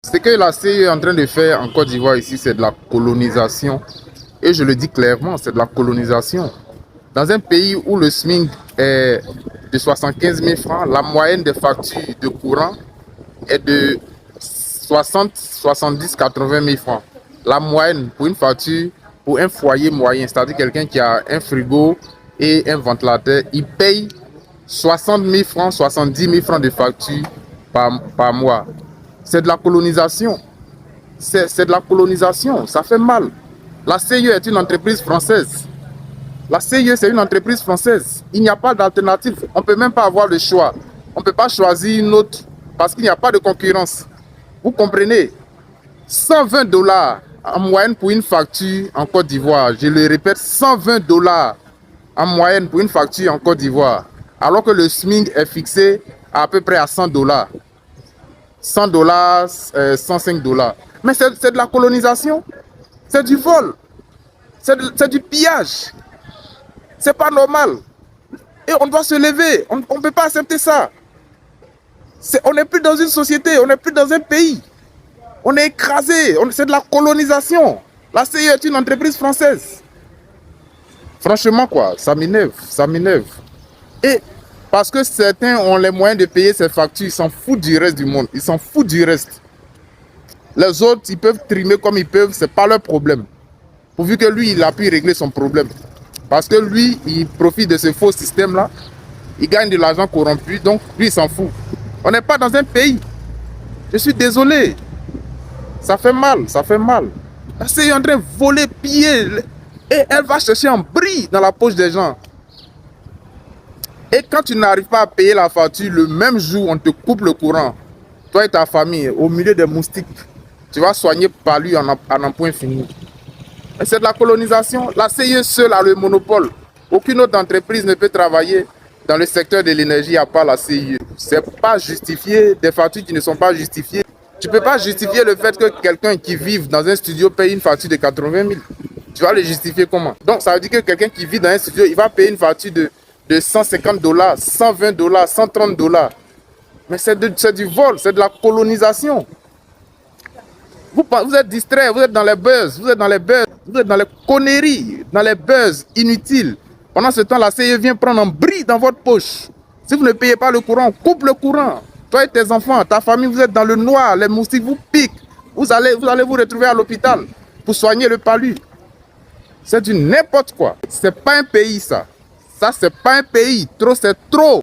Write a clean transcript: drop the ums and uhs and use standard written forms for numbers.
Ce que la CE est en train de faire en Côte d'Ivoire ici, c'est de la colonisation. Et je le dis clairement, c'est de la colonisation. Dans un pays où le SMIC est de 75 000 francs, la moyenne des factures de courant est de 60, 70, 80 000 francs. La moyenne pour une facture, pour un foyer moyen, c'est-à-dire quelqu'un qui a un frigo et un ventilateur, il paye 60 000 francs, 70 000 francs de facture par mois. C'est de la colonisation. C'est de la colonisation. Ça fait mal. La CIE est une entreprise française. La CIE, c'est une entreprise française. Il n'y a pas d'alternative. On ne peut même pas avoir le choix. On ne peut pas choisir une autre parce qu'il n'y a pas de concurrence. Vous comprenez? 120 dollars en moyenne pour une facture en Côte d'Ivoire. Je le répète, 120 dollars en moyenne pour une facture en Côte d'Ivoire. Alors que le SMIC est fixé à peu près à 100 dollars. 100 dollars, 105 dollars. Mais c'est de la colonisation. C'est du vol. C'est du pillage. C'est pas normal. Et on doit se lever. On ne peut pas accepter ça. On n'est plus dans une société. On n'est plus dans un pays. On est écrasé. C'est de la colonisation. La CIE est une entreprise française. Franchement, quoi, ça m'énerve. Ça m'énerve. Et parce que certains ont les moyens de payer ces factures, ils s'en foutent du reste du monde. Ils s'en foutent du reste. Les autres, ils peuvent trimer comme ils peuvent, c'est pas leur problème. Pourvu que lui, il a pu régler son problème. Parce que lui, il profite de ce faux système-là. Il gagne de l'argent corrompu, donc lui, il s'en fout. On n'est pas dans un pays. Je suis désolé. Ça fait mal, ça fait mal. La CIE est en train de voler, piller. Et elle va chercher un bris dans la poche des gens. Et quand tu n'arrives pas à payer la facture, le même jour, on te coupe le courant. Toi et ta famille, au milieu des moustiques, tu vas soigner par lui en un point fini. Et c'est de la colonisation. La CIE seule a le monopole. Aucune autre entreprise ne peut travailler dans le secteur de l'énergie à part la CIE. C'est pas justifié, des factures qui ne sont pas justifiées. Tu ne peux pas justifier le fait que quelqu'un qui vit dans un studio paye une facture de 80 000. Tu vas le justifier comment? Donc ça veut dire que quelqu'un qui vit dans un studio, il va payer une facture de 150 dollars, 120 dollars, 130 dollars. Mais c'est du vol, c'est de la colonisation. Vous êtes distrait, vous êtes dans les buzz, vous êtes dans les conneries, dans les buzz inutiles. Pendant ce temps, la CIE vient prendre un bris dans votre poche. Si vous ne payez pas le courant, coupe le courant. Toi et tes enfants, ta famille, vous êtes dans le noir, les moustiques vous piquent. Vous allez vous retrouver à l'hôpital pour soigner le palu. C'est du n'importe quoi. C'est pas un pays, ça. Ça, c'est pas un pays. Trop, c'est trop.